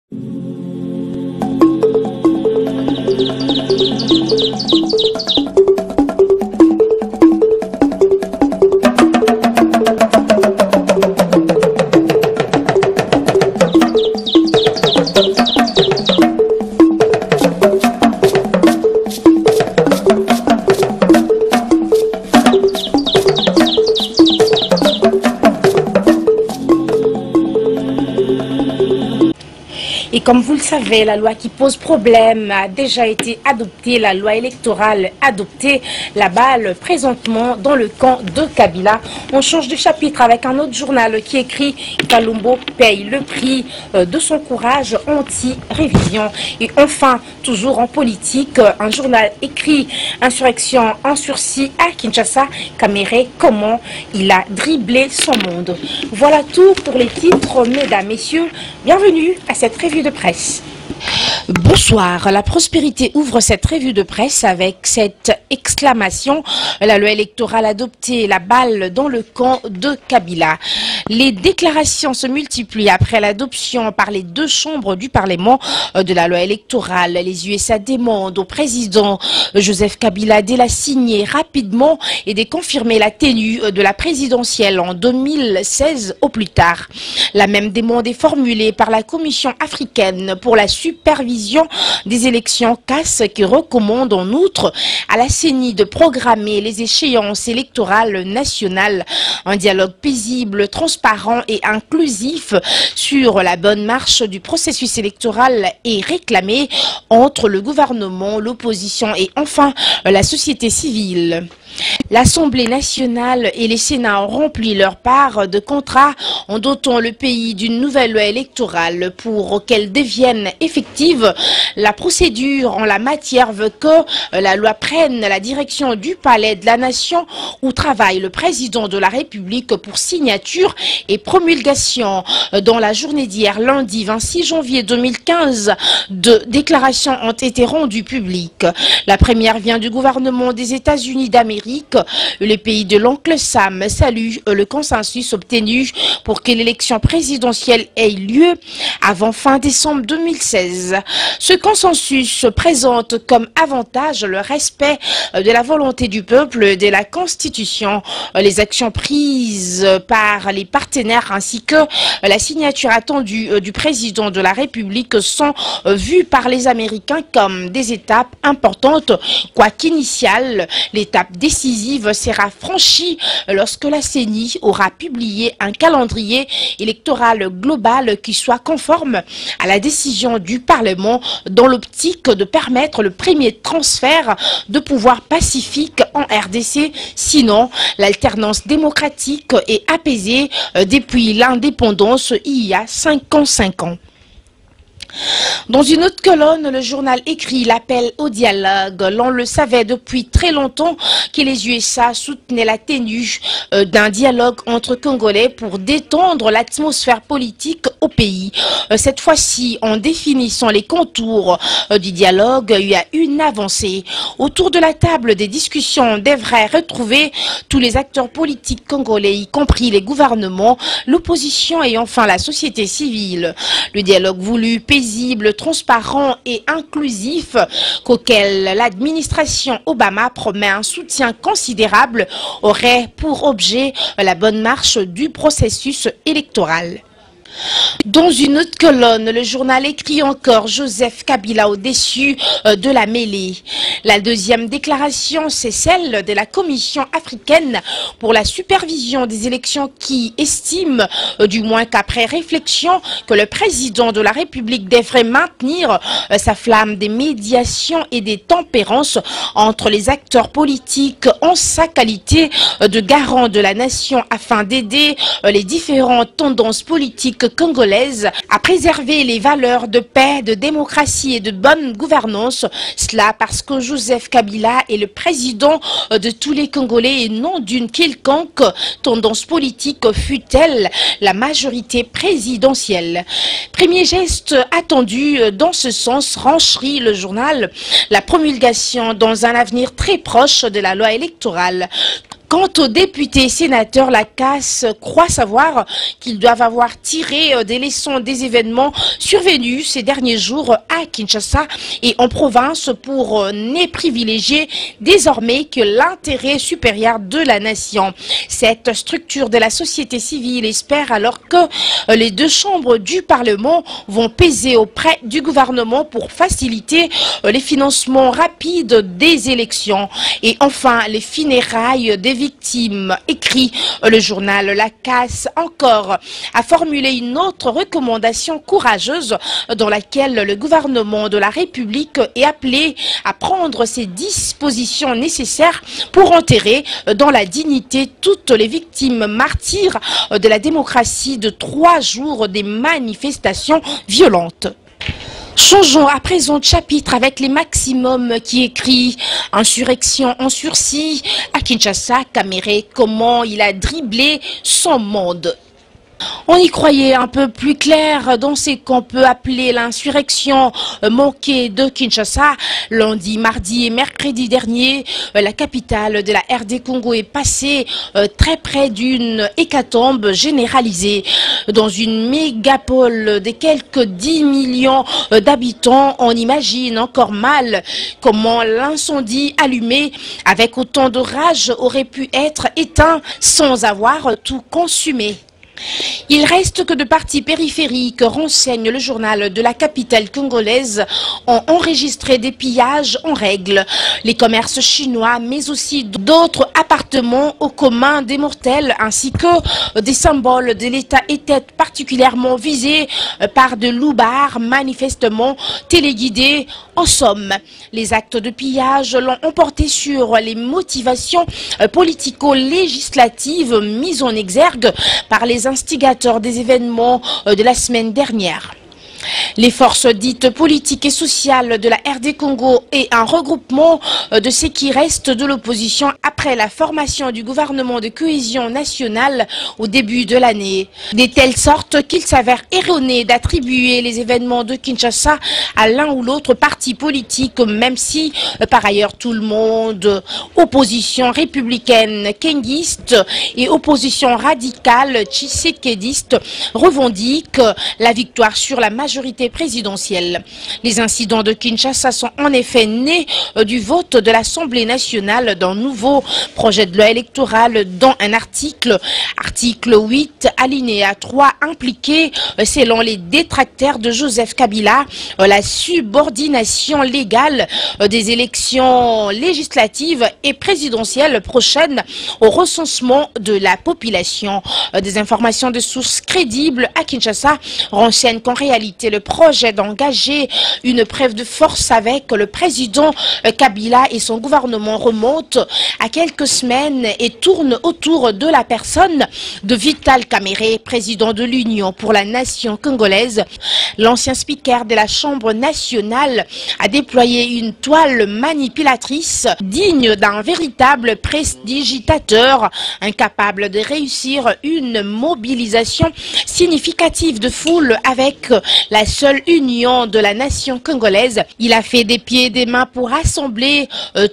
Et comme vous le savez, la loi qui pose problème a déjà été adoptée, la loi électorale adoptée, la balle présentement dans le camp de Kabila. On change de chapitre avec un autre journal qui écrit « Kalumbo paye le prix de son courage anti-révision ». Et enfin, toujours en politique, un journal écrit « Insurrection en sursis à Kinshasa, Kamere, comment il a dribblé son monde ». Voilà tout pour les titres, mesdames, messieurs. Bienvenue à cette revue de presse. Bonsoir, la prospérité ouvre cette revue de presse avec cette exclamation, la loi électorale adoptée, la balle dans le camp de Kabila. Les déclarations se multiplient après l'adoption par les deux chambres du Parlement de la loi électorale. Les USA demandent au président Joseph Kabila de la signer rapidement et de confirmer la tenue de la présidentielle en 2016 au plus tard. La même demande est formulée par la Commission africaine pour la supervision des élections CAS qui recommande en outre à la CENI de programmer les échéances électorales nationales. Un dialogue paisible, transparent et inclusif sur la bonne marche du processus électoral est réclamé entre le gouvernement, l'opposition et enfin la société civile. L'Assemblée nationale et les Sénats ont rempli leur part de contrat en dotant le pays d'une nouvelle loi électorale pour qu'elle devienne effective. La procédure en la matière veut que la loi prenne la direction du Palais de la Nation où travaille le président de la République pour signature et promulgation. Dans la journée d'hier, lundi 26 janvier 2015, deux déclarations ont été rendues publiques. La première vient du gouvernement des États-Unis d'Amérique. Les pays de l'oncle Sam saluent le consensus obtenu pour que l'élection présidentielle ait lieu avant fin décembre 2016. Ce consensus se présente comme avantage le respect de la volonté du peuple, de la Constitution, les actions prises par les partenaires ainsi que la signature attendue du président de la République sont vues par les Américains comme des étapes importantes, quoiqu'initiales. L'étape décisive sera franchie lorsque la CENI aura publié un calendrier électoral global qui soit conforme à la décision du Parlement dans l'optique de permettre le premier transfert de pouvoir pacifique en RDC. Sinon, l'alternance démocratique est apaisée depuis l'indépendance il y a 55 ans. Dans une autre colonne, le journal écrit l'appel au dialogue. L'on le savait depuis très longtemps que les USA soutenaient la tenue d'un dialogue entre Congolais pour détendre l'atmosphère politique au pays. Cette fois-ci, en définissant les contours du dialogue, il y a une avancée. Autour de la table des discussions devraient retrouver tous les acteurs politiques congolais, y compris les gouvernements, l'opposition et enfin la société civile. Le dialogue voulu paisible, transparent et inclusif qu'auquel l'administration Obama promet un soutien considérable aurait pour objet la bonne marche du processus électoral. Dans une autre colonne, le journal écrit encore Joseph Kabila au-dessus de la mêlée. La deuxième déclaration, c'est celle de la Commission africaine pour la supervision des élections qui estime, du moins qu'après réflexion, que le président de la République devrait maintenir sa flamme des médiations et des tempérances entre les acteurs politiques en sa qualité de garant de la nation afin d'aider les différentes tendances politiques congolaise à préserver les valeurs de paix, de démocratie et de bonne gouvernance. Cela parce que Joseph Kabila est le président de tous les Congolais et non d'une quelconque tendance politique fût-elle la majorité présidentielle. Premier geste attendu dans ce sens, renchérit le journal, la promulgation dans un avenir très proche de la loi électorale. Quant aux députés et sénateurs, la CAS croit savoir qu'ils doivent avoir tiré des leçons des événements survenus ces derniers jours à Kinshasa et en province pour ne privilégier désormais que l'intérêt supérieur de la nation. Cette structure de la société civile espère alors que les deux chambres du Parlement vont peser auprès du gouvernement pour faciliter les financements rapides des élections. Et enfin, les funérailles des victimes, écrit le journal. La CAS encore a formulé une autre recommandation courageuse dans laquelle le gouvernement de la République est appelé à prendre ses dispositions nécessaires pour enterrer dans la dignité toutes les victimes martyrs de la démocratie de 3 jours des manifestations violentes. Changeons à présent de chapitre avec les maximums qui écrit « Insurrection en sursis » à Kinshasa, Kamere, comment il a dribblé son monde. On y croyait un peu plus clair dans ce qu'on peut appeler l'insurrection manquée de Kinshasa. Lundi, mardi et mercredi dernier, la capitale de la RD Congo est passée très près d'une hécatombe généralisée. Dans une mégapole de quelques 10 millions d'habitants, on imagine encore mal comment l'incendie allumé avec autant de rage aurait pu être éteint sans avoir tout consumé. Il reste que de parties périphériques, renseigne le journal de la capitale congolaise, ont enregistré des pillages en règle. Les commerces chinois, mais aussi d'autres appartements au commun des mortels, ainsi que des symboles de l'État étaient particulièrement visés par de loupards manifestement téléguidés. En somme, les actes de pillage l'ont emporté sur les motivations politico-législatives mises en exergue par les instigateurs des événements de la semaine dernière. Les forces dites politiques et sociales de la RD Congo et un regroupement de ce qui reste de l'opposition après la formation du gouvernement de cohésion nationale au début de l'année. De telle sorte qu'il s'avère erroné d'attribuer les événements de Kinshasa à l'un ou l'autre parti politique, même si par ailleurs tout le monde, opposition républicaine kenguiste et opposition radicale tshisekedi-iste, revendique la victoire sur la majorité présidentielle. Les incidents de Kinshasa sont en effet nés du vote de l'Assemblée nationale d'un nouveau projet de loi électoral dont un article 8, alinéa 3, impliqué, selon les détracteurs de Joseph Kabila, la subordination légale des élections législatives et présidentielles prochaines au recensement de la population. Des informations de sources crédibles à Kinshasa renseignent qu'en réalité, le projet d'engager une preuve de force avec le président Kabila et son gouvernement remonte à quelques semaines et tourne autour de la personne de Vital Kamerhe, président de l'Union pour la nation congolaise. L'ancien speaker de la Chambre nationale a déployé une toile manipulatrice digne d'un véritable prestidigitateur, incapable de réussir une mobilisation significative de foule avec la seule union de la nation congolaise. Il a fait des pieds et des mains pour rassembler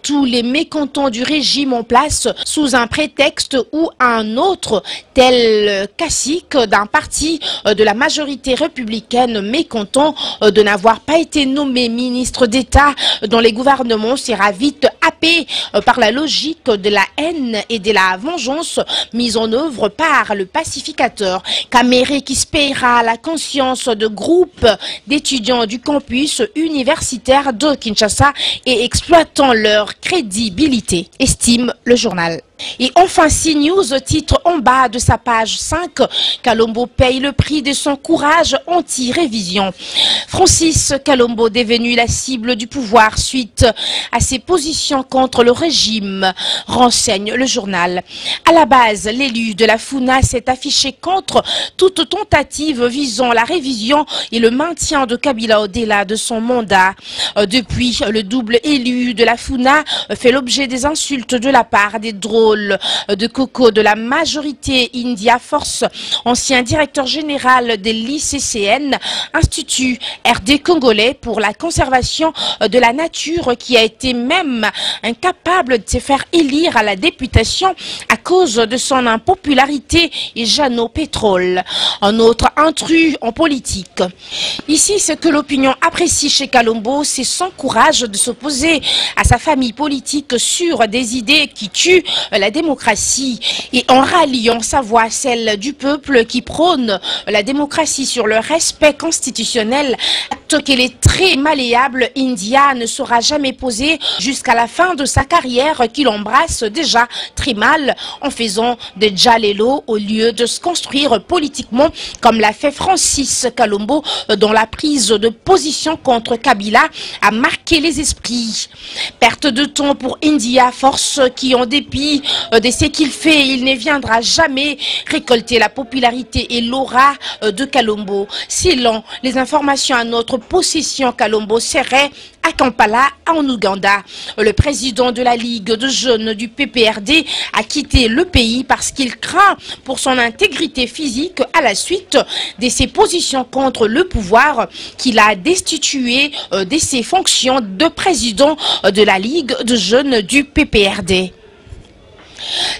tous les mécontents du régime en place sous un prétexte ou un autre, tel cacique d'un parti de la majorité républicaine mécontent de n'avoir pas été nommé ministre d'État dont les gouvernements sera vite happé par la logique de la haine et de la vengeance mise en œuvre par le pacificateur. Kamerhe qui se paiera la conscience de groupes d'étudiants du campus universitaire de Kinshasa et exploitant leur crédibilité, estime le journal. Et enfin, CNews titre en bas de sa page 5, Kalombo paye le prix de son courage anti-révision. Francis Kalombo devenu la cible du pouvoir suite à ses positions contre le régime, renseigne le journal. À la base, l'élu de la FUNA s'est affiché contre toute tentative visant la révision et le maintien de Kabila au-delà de son mandat. Depuis, le double élu de la FUNA fait l'objet des insultes de la part des drones pétrole de coco de la majorité India Force, ancien directeur général de l'ICCN, Institut RD congolais pour la conservation de la nature, qui a été même incapable de se faire élire à la députation à cause de son impopularité, et Jeannot Pétrole, un autre intrus en politique. Ici, ce que l'opinion apprécie chez Kalombo, c'est son courage de s'opposer à sa famille politique sur des idées qui tuent la démocratie, et en ralliant sa voix à celle du peuple qui prône la démocratie sur le respect constitutionnel, acte qu'elle est très malléable. India ne sera jamais posée jusqu'à la fin de sa carrière, qu'il embrasse déjà très mal en faisant de Djalelo au lieu de se construire politiquement comme l'a fait Francis Kalombo, dont la prise de position contre Kabila a marqué les esprits. Perte de temps pour India Force, qui en dépit de ce qu'il fait, il ne viendra jamais récolter la popularité et l'aura de Kalombo. Selon les informations à notre possession, Kalombo serait à Kampala, en Ouganda. Le président de la Ligue de jeunes du PPRD a quitté le pays parce qu'il craint pour son intégrité physique à la suite de ses positions contre le pouvoir, qu'il a destitué de ses fonctions de président de la Ligue de jeunes du PPRD.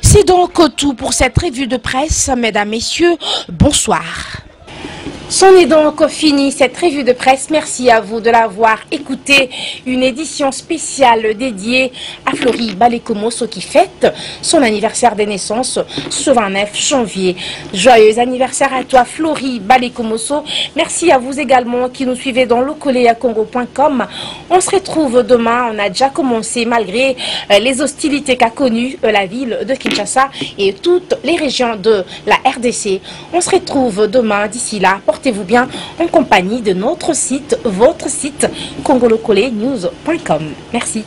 C'est donc tout pour cette revue de presse, mesdames, messieurs, bonsoir. C'en est donc fini cette revue de presse. Merci à vous de l'avoir écouté. Une édition spéciale dédiée à Florie Balekomoso qui fête son anniversaire de naissance ce 29 janvier. Joyeux anniversaire à toi, Florie Balekomoso. Merci à vous également qui nous suivez dans locoleacongo.com. On se retrouve demain. On a déjà commencé malgré les hostilités qu'a connues la ville de Kinshasa et toutes les régions de la RDC. On se retrouve demain. D'ici là, portez-vous bien en compagnie de notre site, votre site, congolocolenews.com. Merci.